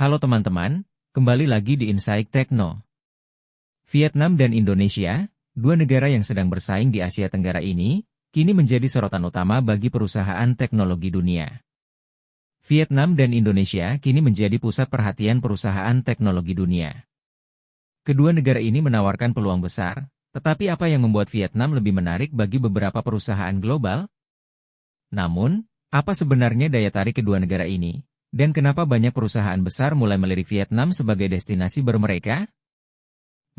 Halo teman-teman, kembali lagi di Insight Tekno. Vietnam dan Indonesia, dua negara yang sedang bersaing di Asia Tenggara ini, kini menjadi sorotan utama bagi perusahaan teknologi dunia. Vietnam dan Indonesia kini menjadi pusat perhatian perusahaan teknologi dunia. Kedua negara ini menawarkan peluang besar, tetapi apa yang membuat Vietnam lebih menarik bagi beberapa perusahaan global? Namun, apa sebenarnya daya tarik kedua negara ini? Dan kenapa banyak perusahaan besar mulai melirik Vietnam sebagai destinasi baru mereka?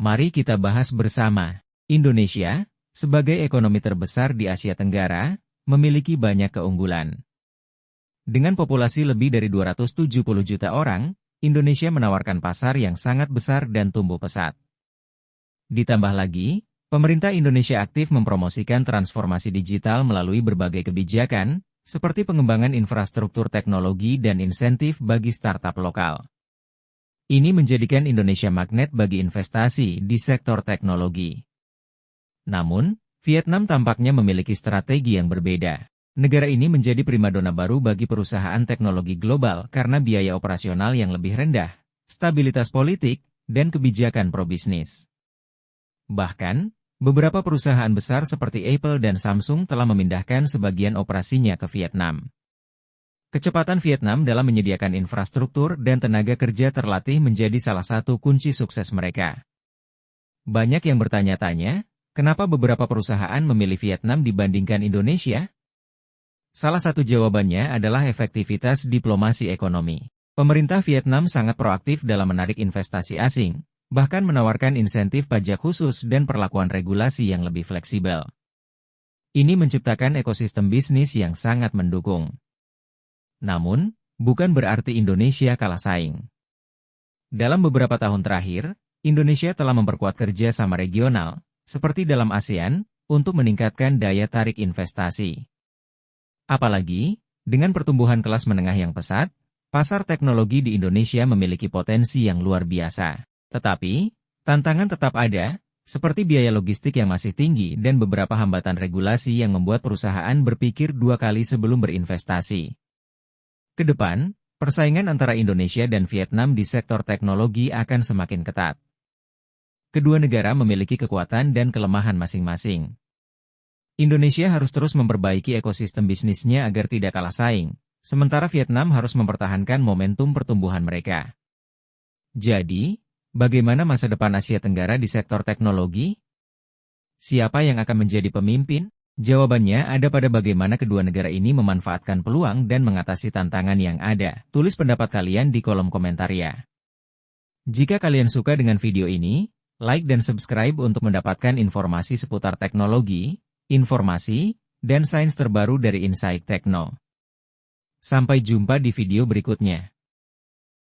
Mari kita bahas bersama. Indonesia, sebagai ekonomi terbesar di Asia Tenggara, memiliki banyak keunggulan. Dengan populasi lebih dari 270 juta orang, Indonesia menawarkan pasar yang sangat besar dan tumbuh pesat. Ditambah lagi, pemerintah Indonesia aktif mempromosikan transformasi digital melalui berbagai kebijakan, seperti pengembangan infrastruktur teknologi dan insentif bagi startup lokal. Ini menjadikan Indonesia magnet bagi investasi di sektor teknologi. Namun, Vietnam tampaknya memiliki strategi yang berbeda. Negara ini menjadi primadona baru bagi perusahaan teknologi global karena biaya operasional yang lebih rendah, stabilitas politik, dan kebijakan pro-bisnis. Bahkan, beberapa perusahaan besar seperti Apple dan Samsung telah memindahkan sebagian operasinya ke Vietnam. Kecepatan Vietnam dalam menyediakan infrastruktur dan tenaga kerja terlatih menjadi salah satu kunci sukses mereka. Banyak yang bertanya-tanya, kenapa beberapa perusahaan memilih Vietnam dibandingkan Indonesia? Salah satu jawabannya adalah efektivitas diplomasi ekonomi. Pemerintah Vietnam sangat proaktif dalam menarik investasi asing, bahkan menawarkan insentif pajak khusus dan perlakuan regulasi yang lebih fleksibel. Ini menciptakan ekosistem bisnis yang sangat mendukung. Namun, bukan berarti Indonesia kalah saing. Dalam beberapa tahun terakhir, Indonesia telah memperkuat kerja sama regional, seperti dalam ASEAN, untuk meningkatkan daya tarik investasi. Apalagi, dengan pertumbuhan kelas menengah yang pesat, pasar teknologi di Indonesia memiliki potensi yang luar biasa. Tetapi, tantangan tetap ada, seperti biaya logistik yang masih tinggi dan beberapa hambatan regulasi yang membuat perusahaan berpikir dua kali sebelum berinvestasi. Kedepan, persaingan antara Indonesia dan Vietnam di sektor teknologi akan semakin ketat. Kedua negara memiliki kekuatan dan kelemahan masing-masing. Indonesia harus terus memperbaiki ekosistem bisnisnya agar tidak kalah saing, sementara Vietnam harus mempertahankan momentum pertumbuhan mereka. Jadi, bagaimana masa depan Asia Tenggara di sektor teknologi? Siapa yang akan menjadi pemimpin? Jawabannya ada pada bagaimana kedua negara ini memanfaatkan peluang dan mengatasi tantangan yang ada. Tulis pendapat kalian di kolom komentar ya. Jika kalian suka dengan video ini, like dan subscribe untuk mendapatkan informasi seputar teknologi, informasi, dan sains terbaru dari Insight Tekno. Sampai jumpa di video berikutnya.